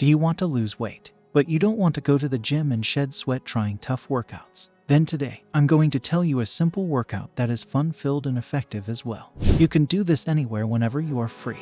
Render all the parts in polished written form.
Do you want to lose weight, but you don't want to go to the gym and shed sweat trying tough workouts? Then today, I'm going to tell you a simple workout that is fun-filled and effective as well. You can do this anywhere whenever you are free.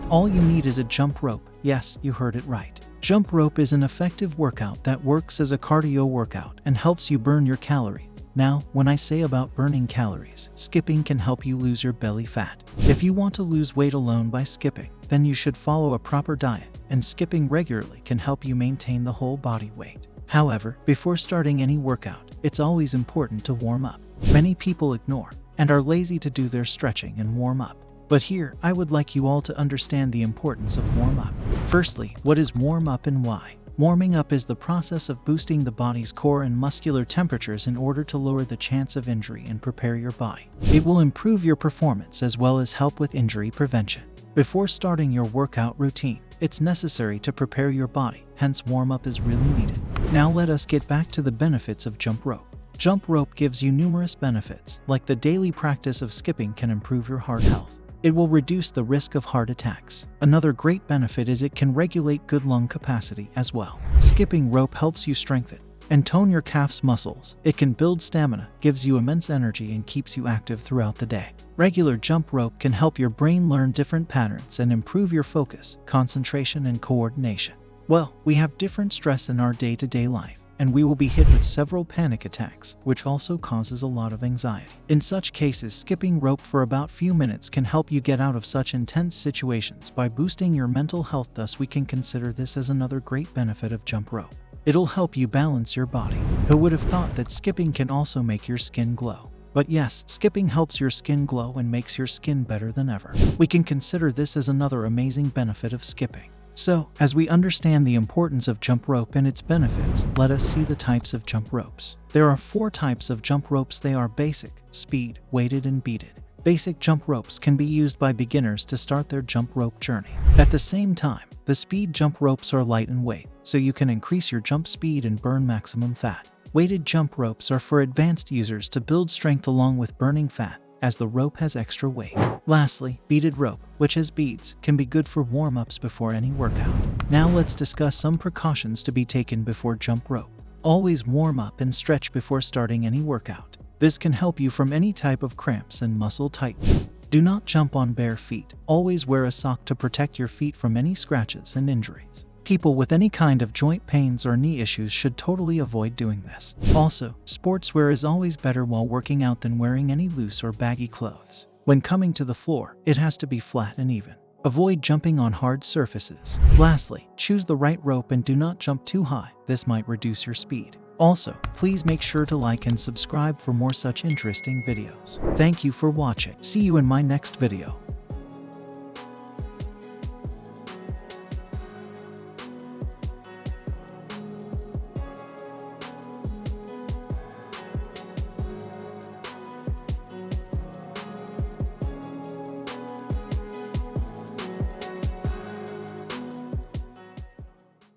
All you need is a jump rope. Yes, you heard it right. Jump rope is an effective workout that works as a cardio workout and helps you burn your calories. Now, when I say about burning calories, skipping can help you lose your belly fat. If you want to lose weight alone by skipping, then you should follow a proper diet, and skipping regularly can help you maintain the whole body weight. However, before starting any workout, it's always important to warm up. Many people ignore and are lazy to do their stretching and warm up. But here, I would like you all to understand the importance of warm up. Firstly, what is warm up and why? Warming up is the process of boosting the body's core and muscular temperatures in order to lower the chance of injury and prepare your body. It will improve your performance as well as help with injury prevention. Before starting your workout routine, it's necessary to prepare your body, hence warm-up is really needed. Now let us get back to the benefits of jump rope. Jump rope gives you numerous benefits, like the daily practice of skipping can improve your heart health. It will reduce the risk of heart attacks. Another great benefit is it can regulate good lung capacity as well. Skipping rope helps you strengthen and tone your calves muscles. It can build stamina, gives you immense energy, and keeps you active throughout the day. Regular jump rope can help your brain learn different patterns and improve your focus, concentration, and coordination. Well, we have different stress in our day-to-day life, and we will be hit with several panic attacks, which also causes a lot of anxiety. In such cases, skipping rope for about few minutes can help you get out of such intense situations by boosting your mental health. Thus, we can consider this as another great benefit of jump rope. It'll help you balance your body. Who would have thought that skipping can also make your skin glow? But yes, skipping helps your skin glow and makes your skin better than ever. We can consider this as another amazing benefit of skipping. So, as we understand the importance of jump rope and its benefits, let us see the types of jump ropes. There are 4 types of jump ropes. They are basic, speed, weighted, and beaded. Basic jump ropes can be used by beginners to start their jump rope journey. At the same time, the speed jump ropes are light in weight, so you can increase your jump speed and burn maximum fat. Weighted jump ropes are for advanced users to build strength along with burning fat, as the rope has extra weight. Lastly, beaded rope, which has beads, can be good for warm-ups before any workout. Now let's discuss some precautions to be taken before jump rope. Always warm up and stretch before starting any workout. This can help you from any type of cramps and muscle tightening. Do not jump on bare feet. Always wear a sock to protect your feet from any scratches and injuries. People with any kind of joint pains or knee issues should totally avoid doing this. Also, sportswear is always better while working out than wearing any loose or baggy clothes. When coming to the floor, it has to be flat and even. Avoid jumping on hard surfaces. Lastly, choose the right rope and do not jump too high. This might reduce your speed. Also, please make sure to like and subscribe for more such interesting videos. Thank you for watching. See you in my next video.